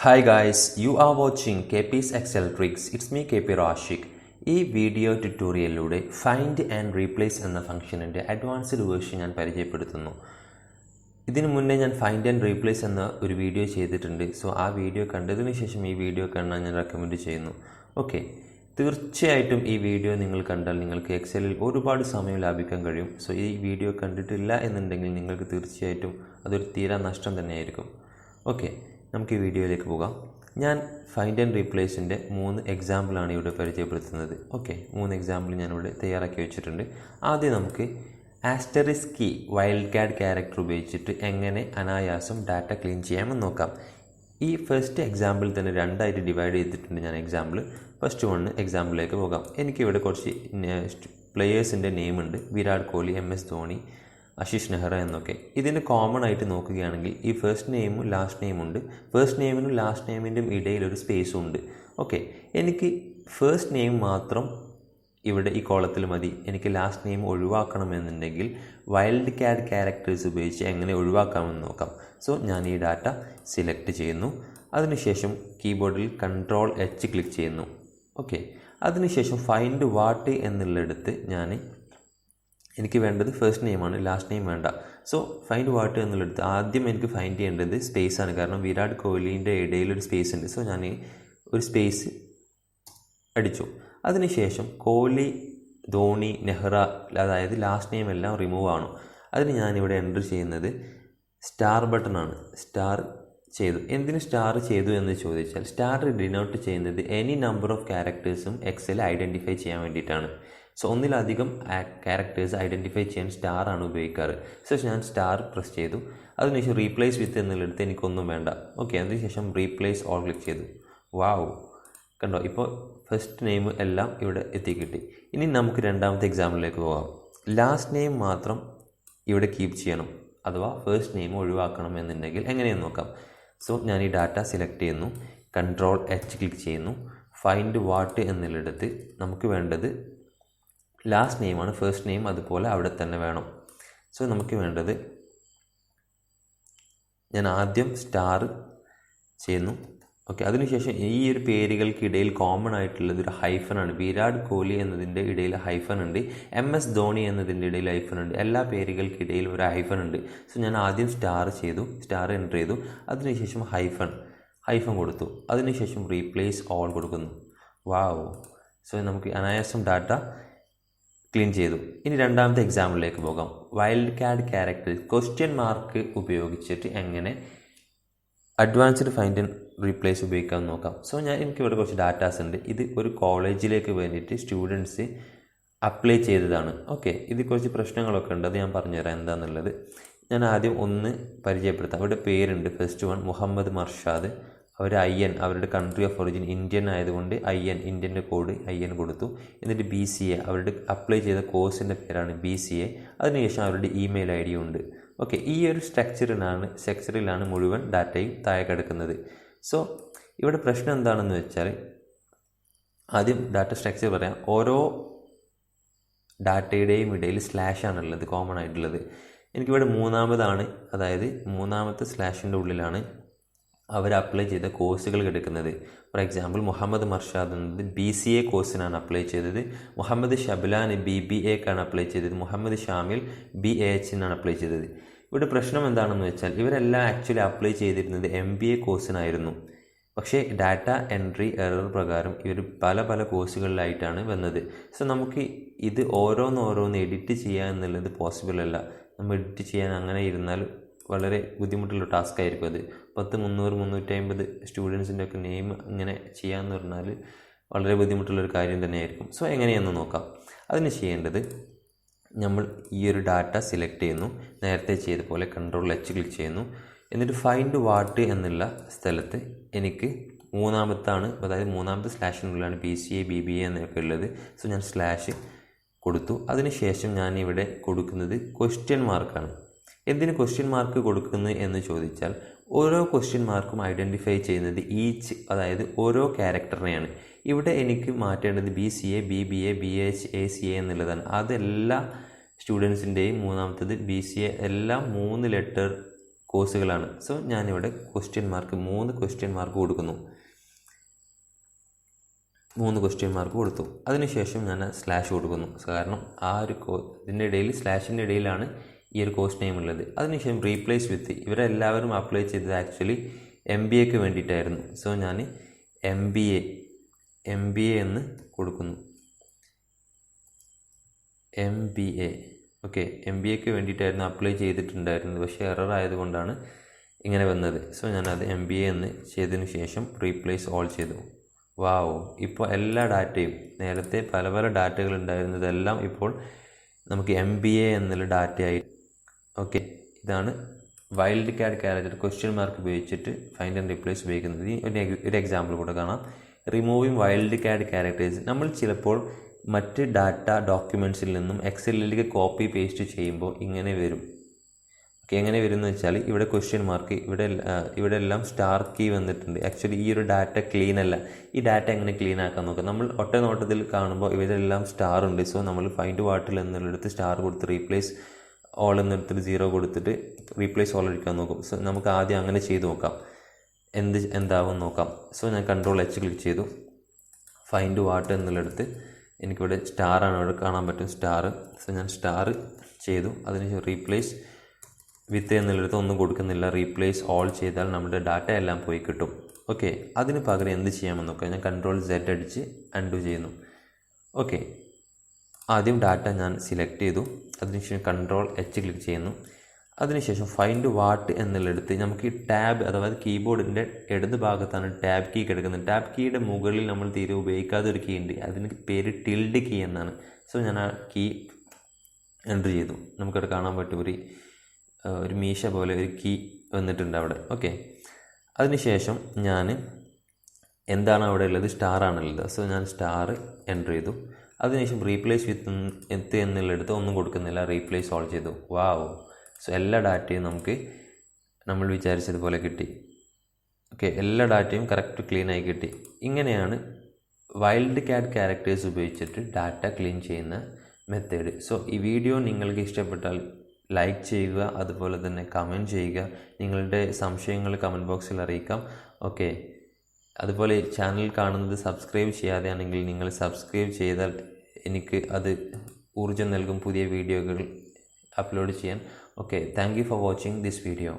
Hi guys, you are watching KP's Excel Tricks. It's me KP Rashik. ഈ video ട്യൂട്ടോറിയലിലൂടെ find and replace എന്ന ഫംഗ്ഷനിൻ്റെ advanced version ഞാൻ പരിചയപ്പെടുത്തുന്നു. ഇതിനു മുന്നേ ഞാൻ ഫൈൻഡ് ആൻഡ് റീപ്ലേസ് എന്ന ഒരു വീഡിയോ ചെയ്തിട്ടുണ്ട്. സോ ആ വീഡിയോ കണ്ടതിന് ശേഷം ഈ വീഡിയോ കാണാൻ ഞാൻ റെക്കമെൻഡ് ചെയ്യുന്നു. ഓക്കെ, തീർച്ചയായിട്ടും ഈ വീഡിയോ നിങ്ങൾ കണ്ടാൽ നിങ്ങൾക്ക് എക്സലിൽ ഒരുപാട് സമയം ലാഭിക്കാൻ കഴിയും. സോ ഈ വീഡിയോ കണ്ടിട്ടില്ല എന്നുണ്ടെങ്കിൽ നിങ്ങൾക്ക് തീർച്ചയായിട്ടും അതൊരു തീരാ നഷ്ടം തന്നെയായിരിക്കും. ഓക്കെ, നമുക്ക് ഈ വീഡിയോയിലേക്ക് പോകാം. ഞാൻ ഫൈൻഡ് ആൻഡ് റീപ്ലേസിൻ്റെ 3 എക്സാമ്പിളാണ് ഇവിടെ പരിചയപ്പെടുത്തുന്നത്. ഓക്കെ, 3 എക്സാമ്പിൾ ഞാനിവിടെ തയ്യാറാക്കി വെച്ചിട്ടുണ്ട്. ആദ്യം നമുക്ക് asterisk key wild card character ഉപയോഗിച്ചിട്ട് എങ്ങനെ അനായാസം ഡാറ്റ ക്ലീൻ ചെയ്യാമെന്ന് നോക്കാം. ഈ ഫസ്റ്റ് എക്സാമ്പിൾ തന്നെ 2ആയിട്ട് ഡിവൈഡ് ചെയ്തിട്ടുണ്ട് ഞാൻ എക്സാമ്പിൾ. ഫസ്റ്റ് 1 എക്സാമ്പിളിലേക്ക് പോകാം. എനിക്കിവിടെ കുറച്ച് പ്ലെയേഴ്സിൻ്റെ നെയിം ഉണ്ട്. വിരാട് കോഹ്ലി, MS ധോണി, ആശിഷ് നെഹ്റ എന്നൊക്കെ. ഇതിന് കോമൺ ആയിട്ട് നോക്കുകയാണെങ്കിൽ ഈ ഫസ്റ്റ് നെയിമും ലാസ്റ്റ് നെയിമുണ്ട്. ഫസ്റ്റ് നെയിമിനും ലാസ്റ്റ് നെയിമിൻ്റെയും ഇടയിൽ ഒരു സ്പേസും ഉണ്ട്. ഓക്കെ, എനിക്ക് ഫസ്റ്റ് നെയിം മാത്രം ഇവിടെ ഈ കോളത്തിൽ മതി. എനിക്ക് ലാസ്റ്റ് നെയിം ഒഴിവാക്കണമെന്നുണ്ടെങ്കിൽ വൈൽഡ് കാർഡ് ക്യാരക്ടേഴ്സ് ഉപയോഗിച്ച് എങ്ങനെ ഒഴിവാക്കാമെന്ന് നോക്കാം. സോ ഞാൻ ഈ ഡാറ്റ സിലക്ട് ചെയ്യുന്നു. അതിനുശേഷം കീബോർഡിൽ Ctrl+H ക്ലിക്ക് ചെയ്യുന്നു. ഓക്കെ, അതിനുശേഷം ഫൈൻഡ് വാട്ട് എന്നുള്ളിടത്ത് എനിക്ക് വേണ്ടത് ഫസ്റ്റ് നെയിമാണ്, ലാസ്റ്റ് നെയിം വേണ്ട. സോ ഫൈൻഡ് വാട്ട് എന്നുള്ളടുത്ത് ആദ്യം എനിക്ക് ഫൈൻഡ് ചെയ്യേണ്ടത് സ്പേസാണ്. കാരണം വിരാട് കോഹ്ലിൻ്റെ ഇടയിലൊരു സ്പേസ് ഉണ്ട്. സോ ഞാൻ ഒരു സ്പേസ് അടിച്ചു. അതിനുശേഷം കോഹ്ലി, ധോണി, നെഹ്റ, അതായത് ലാസ്റ്റ് നെയിം എല്ലാം റിമൂവ് ആണ്. അതിന് ഞാനിവിടെ എൻ്റർ ചെയ്യുന്നത് സ്റ്റാർ ബട്ടണാണ്. സ്റ്റാർ ചെയ്തു. എന്തിന് സ്റ്റാർ ചെയ്തു എന്ന് ചോദിച്ചാൽ സ്റ്റാർ ഡിനോട്ട് ചെയ്യുന്നത് എനി നമ്പർ ഓഫ് ക്യാരക്ടേഴ്സും എക്സൽ ഐഡൻറ്റിഫൈ ചെയ്യാൻ വേണ്ടിയിട്ടാണ്. സോ ഒന്നിലധികം ക്യാരക്ടേഴ്സ് ഐഡൻറ്റിഫൈ ചെയ്യാൻ സ്റ്റാറാണ് ഉപയോഗിക്കാറ്. സോ ഞാൻ സ്റ്റാർ പ്രസ് ചെയ്തു. അതിനുശേഷം റീപ്ലേസ് വിത്ത് എന്നുള്ളടുത്ത് എനിക്കൊന്നും വേണ്ട. ഓക്കെ, അതിനുശേഷം റീപ്ലേസ് ഓൾ ക്ലിക്ക് ചെയ്തു. വാവ്, കണ്ടോ, ഇപ്പോൾ ഫസ്റ്റ് നെയിം എല്ലാം ഇവിടെ എത്തിക്കിട്ടി. ഇനി നമുക്ക് രണ്ടാമത്തെ എക്സാമ്പിളിലേക്ക് പോകാം. ലാസ്റ്റ് നെയിം മാത്രം ഇവിടെ കീപ്പ് ചെയ്യണം, അഥവാ ഫസ്റ്റ് നെയിം ഒഴിവാക്കണം എന്നുണ്ടെങ്കിൽ എങ്ങനെയെന്ന് നോക്കാം. സോ ഞാൻ ഈ ഡാറ്റ സെലക്ട് ചെയ്യുന്നു, Ctrl+H ക്ലിക്ക് ചെയ്യുന്നു. ഫൈൻഡ് വാട്ട് എന്നുള്ളിടത്ത് നമുക്ക് വേണ്ടത് ലാസ്റ്റ് നെയിമാണ്, ഫസ്റ്റ് നെയിം അതുപോലെ അവിടെ തന്നെ വേണം. സോ നമുക്ക് വേണ്ടത് ഞാൻ ആദ്യം സ്റ്റാർ ചെയ്യുന്നു. ഓക്കെ, അതിനുശേഷം ഈ ഒരു പേരുകൾക്കിടയിൽ കോമൺ ആയിട്ടുള്ളത് ഒരു ഹൈഫനാണ്. വിരാട് കോഹ്ലി എന്നതിൻ്റെ ഇടയിൽ ഹൈഫൻ ഉണ്ട്, MS ധോണി എന്നതിൻ്റെ ഇടയിൽ ഹൈഫൻ ഉണ്ട്. എല്ലാ പേരുകൾക്കിടയിൽ ഒരു ഹൈഫൻ ഉണ്ട്. സോ ഞാൻ ആദ്യം സ്റ്റാർ ചെയ്തു, സ്റ്റാർ എൻ്റർ ചെയ്തു. അതിനുശേഷം ഹൈഫൻ കൊടുത്തു. അതിനുശേഷം റീപ്ലേസ് ഓൾ കൊടുക്കുന്നു. വാവ്, സോ നമുക്ക് അനായാസം ഡാറ്റ ക്ലീൻ ചെയ്തു. ഇനി രണ്ടാമത്തെ എക്സാമ്പിളിലേക്ക് പോകാം. Wild card character question mark ഉപയോഗിച്ചിട്ട് എങ്ങനെ അഡ്വാൻസ്ഡ് ഫൈൻഡ് ആൻഡ് റീപ്ലേസ് ഉപയോഗിക്കാമെന്ന് നോക്കാം. സോ എനിക്കിവിടെ കുറച്ച് ഡാറ്റാസ് ഉണ്ട്. ഇത് ഒരു കോളേജിലേക്ക് വേണ്ടിയിട്ട് സ്റ്റുഡൻസ് അപ്ലൈ ചെയ്തതാണ്. ഓക്കെ, ഇത് കുറച്ച് പ്രശ്നങ്ങളൊക്കെ ഉണ്ട്, അത് ഞാൻ പറഞ്ഞുതരാം എന്താണെന്നുള്ളത്. ഞാൻ ആദ്യം ഒന്ന് പരിചയപ്പെടുത്താം. അവരുടെ പേരുണ്ട്. ഫസ്റ്റ് 1 മുഹമ്മദ് മർഷാദ്. അവർ IN, അവരുടെ കൺട്രി ഓഫ് ഒറിജിൻ ഇന്ത്യൻ ആയതുകൊണ്ട് ഇന്ത്യൻ്റെ കോഡ് IN കൊടുത്തു. എന്നിട്ട് BCA, അവരുടെ അപ്ലൈ ചെയ്ത കോഴ്സിൻ്റെ പേരാണ് BCA. അതിനുശേഷം അവരുടെ ഇമെയിൽ ID ഉണ്ട്. ഓക്കെ, ഈ ഒരു സ്ട്രക്ചറിലാണ് മുഴുവൻ ഡാറ്റയും താഴെ കിടക്കുന്നത്. സോ ഇവിടെ പ്രശ്നം എന്താണെന്ന് വെച്ചാൽ ആദ്യം ഡാറ്റ സ്ട്രക്ചർ പറയാം. ഓരോ ഡാറ്റയുടെയും ഇടയിൽ സ്ലാഷാണുള്ളത്, കോമൺ ആയിട്ടുള്ളത്. എനിക്കിവിടെ മൂന്നാമതാണ്, അതായത് മൂന്നാമത്തെ സ്ലാഷിൻ്റെ ഉള്ളിലാണ് അവർ അപ്ലൈ ചെയ്ത കോഴ്സുകൾ കിടക്കുന്നത്. ഫോർ എക്സാമ്പിൾ മുഹമ്മദ് മർഷാദ് എന്നത് BCA കോഴ്സിനാണ് അപ്ലൈ ചെയ്തത്. മുഹമ്മദ് ഷബ്ലാൻ BBAക്കാണ് അപ്ലൈ ചെയ്തത്. മുഹമ്മദ് ഷാമിൽ BAHനാണ് അപ്ലൈ ചെയ്തത്. ഇവിടെ പ്രശ്നം എന്താണെന്ന് വെച്ചാൽ ഇവരെല്ലാം ആക്ച്വലി അപ്ലൈ ചെയ്തിരുന്നത് MBA കോഴ്സിനായിരുന്നു. പക്ഷേ ഡാറ്റ എൻട്രി എറർ പ്രകാരം ഇവർ പല കോഴ്സുകളിലായിട്ടാണ് വന്നത്. സോ നമുക്ക് ഇത് ഓരോന്ന് എഡിറ്റ് ചെയ്യുക എന്നുള്ളത് പോസിബിൾ അല്ല. നമ്മൾ എഡിറ്റ് ചെയ്യാൻ അങ്ങനെ ഇരുന്നാൽ വളരെ ബുദ്ധിമുട്ടുള്ള ടാസ്ക് ആയിരിക്കും. അത് 10, 300, 350 സ്റ്റുഡൻസിൻ്റെ ഒക്കെ നെയിം ഇങ്ങനെ ചെയ്യാമെന്ന് പറഞ്ഞാൽ വളരെ ബുദ്ധിമുട്ടുള്ളൊരു കാര്യം തന്നെയായിരിക്കും. സോ എങ്ങനെയെന്ന് നോക്കാം. അതിന് ചെയ്യേണ്ടത് നമ്മൾ ഈ ഒരു ഡാറ്റ സെലക്ട് ചെയ്യുന്നു, നേരത്തെ ചെയ്ത പോലെ Ctrl+H ക്ലിക്ക് ചെയ്യുന്നു. എന്നിട്ട് ഫൈൻഡ് വാട്ട് എന്നുള്ള സ്ഥലത്ത് എനിക്ക് അതായത് മൂന്നാമത്തെ സ്ലാഷിനുള്ളിലാണ് BCA BBA എന്നൊക്കെ ഉള്ളത്. സോ ഞാൻ സ്ലാഷ് കൊടുത്തു. അതിനുശേഷം ഞാനിവിടെ കൊടുക്കുന്നത് ക്വസ്റ്റ്യൻ മാർക്കാണ്. എന്തിന് ക്വസ്റ്റ്യൻ മാർക്ക് കൊടുക്കുന്നത് എന്ന് ചോദിച്ചാൽ ഓരോ ക്വസ്റ്റ്യൻ മാർക്കും ഐഡൻറ്റിഫൈ ചെയ്യുന്നത് അതായത് ഓരോ ക്യാരക്ടറിനെയാണ്. ഇവിടെ എനിക്ക് മാറ്റേണ്ടത് BCA BBA BH ACA എന്നുള്ളതാണ്. അതെല്ലാ സ്റ്റുഡൻസിൻ്റെയും മൂന്നാമത്തത് BCA എല്ലാം 3 ലെറ്റർ കോഴ്സുകളാണ്. സോ ഞാനിവിടെ ക്വസ്റ്റ്യൻ മാർക്ക് 3 ക്വസ്റ്റ്യൻ മാർക്ക് കൊടുക്കുന്നു. 3 ക്വസ്റ്റ്യൻ മാർക്ക് കൊടുത്തു. അതിനുശേഷം ഞാൻ സ്ലാഷ് കൊടുക്കുന്നു. കാരണം ആ ഒരു ഇതിൻ്റെ ഇടയിൽ സ്ലാഷിൻ്റെ ഇടയിലാണ് ഈ ഒരു കോഴ്സ് നെയിം ഉള്ളത്. അതിനുശേഷം റീപ്ലേസ് വിത്ത്, ഇവരെല്ലാവരും അപ്ലൈ ചെയ്തത് ആക്ച്വലി MBAക്ക് വേണ്ടിയിട്ടായിരുന്നു. സോ ഞാൻ MBA എന്ന് കൊടുക്കുന്നു. MBA ഓക്കെ, MBAക്ക് വേണ്ടിയിട്ടായിരുന്നു അപ്ലൈ ചെയ്തിട്ടുണ്ടായിരുന്നത്. പക്ഷേ എറർ ആയതുകൊണ്ടാണ് ഇങ്ങനെ വന്നത്. സോ ഞാനത് MBA എന്ന് ചെയ്തതിന് ശേഷം റീപ്ലേസ് ഓൾ ചെയ്തു. വാവ്, ഇപ്പോൾ എല്ലാ ഡാറ്റയും, നേരത്തെ പല പല ഡാറ്റകൾ ഉണ്ടായിരുന്നതെല്ലാം ഇപ്പോൾ നമുക്ക് MBA എന്നുള്ള ഡാറ്റയായി. ഓക്കെ, ഇതാണ് wild card character question mark ഉപയോഗിച്ചിട്ട് ഫൈൻഡ് ആൻഡ് റീപ്ലേസ് ഉപയോഗിക്കുന്നത്. ഒരു എക്സാമ്പിൾ കൂടെ കാണാം. Removing wild card characters. നമ്മൾ ചിലപ്പോൾ മറ്റ് ഡാറ്റ ഡോക്യുമെൻറ്റ്സിൽ നിന്നും എക്സലിലേക്ക് കോപ്പി പേസ്റ്റ് ചെയ്യുമ്പോൾ ഇങ്ങനെ വരും. ഓക്കെ, എങ്ങനെ വരും എന്ന് വെച്ചാൽ ഇവിടെ ക്വസ്റ്റ്യൻ മാർക്ക്, ഇവിടെ എല്ലാം സ്റ്റാർ കീ വന്നിട്ടുണ്ട്. ആക്ച്വലി ഈ ഒരു ഡാറ്റ ക്ലീൻ അല്ല. ഈ ഡാറ്റ എങ്ങനെ ക്ലീൻ ആക്കാൻ നോക്കാം. നമ്മൾ ഒറ്റ നോട്ടത്തിൽ കാണുമ്പോൾ ഇവരെല്ലാം സ്റ്റാർ ഉണ്ട്. സോ നമ്മൾ ഫൈൻഡ് വാട്ടിൽ എന്നുള്ളിടത്ത് സ്റ്റാർ കൊടുത്ത് റീപ്ലേസ് ഓൾ എന്നെടുത്തിട്ട് 0 കൊടുത്തിട്ട് റീപ്ലേസ് ഓൾ എടുക്കാൻ നോക്കും. സോ നമുക്ക് ആദ്യം അങ്ങനെ ചെയ്ത് നോക്കാം, എന്താവും നോക്കാം. സോ ഞാൻ Ctrl+H ക്ലിക്ക് ചെയ്തു. ഫൈൻഡ് വാട്ട് എന്നുള്ളിടത്ത് എനിക്കിവിടെ സ്റ്റാറാണ് ഇവിടെ കാണാൻ പറ്റും, സ്റ്റാർ. സോ ഞാൻ സ്റ്റാർ ചെയ്തു. അതിനുശേഷം റീപ്ലേസ് വിത്ത് എന്നുള്ളിടത്ത് ഒന്നും കൊടുക്കുന്നില്ല. റീപ്ലേസ് ഓൾ ചെയ്താൽ നമ്മുടെ ഡാറ്റ എല്ലാം പോയി കിട്ടും. ഓക്കെ, അതിന് പകരം എന്ത് ചെയ്യാമെന്ന് നോക്കാം. ഞാൻ Ctrl+Z അടിച്ച് അൺഡു ചെയ്യുന്നു. ഓക്കെ, ആദ്യം ഡാറ്റ ഞാൻ സിലക്ട് ചെയ്തു. അതിനുശേഷം Ctrl+H ക്ലിക്ക് ചെയ്യുന്നു. അതിനുശേഷം ഫൈൻഡ് വാട്ട് എന്നുള്ളിടത്ത് നമുക്ക് ഈ ടാബ്, അതായത് കീബോർഡിൻ്റെ ഇടത് ഭാഗത്താണ് ടാബ് കീ കിടക്കുന്നത്. ടാബ് കീയുടെ മുകളിൽ നമ്മൾ തീരെ ഉപയോഗിക്കാത്ത ഒരു കീ ഉണ്ട്. അതിന് പേര് ടിൽഡ് കീ എന്നാണ്. സോ ഞാൻ ആ കീ എൻ്റർ ചെയ്തു. നമുക്കവിടെ കാണാൻ പറ്റും ഒരു മീശ പോലെ ഒരു കീ വന്നിട്ടുണ്ട് അവിടെ. ഓക്കെ, അതിനുശേഷം ഞാൻ എന്താണ് അവിടെ ഉള്ളത്, സ്റ്റാർ ആണുള്ളത്. സോ ഞാൻ സ്റ്റാർ എൻ്റർ ചെയ്തു. അതിനുശേഷം റീപ്ലേസ് വിത്ത് എന്നുള്ളിടത്ത് ഒന്നും കൊടുക്കുന്നില്ല. റീപ്ലേസ് ഓൾ ചെയ്തു. വാവ്, സോ എല്ലാ ഡാറ്റയും നമുക്ക് നമ്മൾ വിചാരിച്ചതുപോലെ കിട്ടി. ഓക്കെ, എല്ലാ ഡാറ്റയും കറക്റ്റ് ക്ലീനായി കിട്ടി. ഇങ്ങനെയാണ് വൈൽഡ് കാർഡ് ക്യാരക്ടേഴ്സ് ഉപയോഗിച്ചിട്ട് ഡാറ്റ ക്ലീൻ ചെയ്യുന്ന മെത്തേഡ്. സോ ഈ വീഡിയോ നിങ്ങൾക്ക് ഇഷ്ടപ്പെട്ടാൽ ലൈക്ക് ചെയ്യുക, അതുപോലെ തന്നെ കമൻറ്റ് ചെയ്യുക. നിങ്ങളുടെ സംശയങ്ങൾ കമൻറ്റ് ബോക്സിൽ അറിയിക്കാം. ഓക്കെ, അതുപോലെ ചാനൽ കാണുന്നത് സബ്സ്ക്രൈബ് ചെയ്യാതെയാണെങ്കിൽ നിങ്ങൾ സബ്സ്ക്രൈബ് ചെയ്താൽ എനിക്ക് അത് ഊർജ്ജം നൽകും പുതിയ വീഡിയോകൾ അപ്ലോഡ് ചെയ്യാൻ. Okay, thank you for watching this video.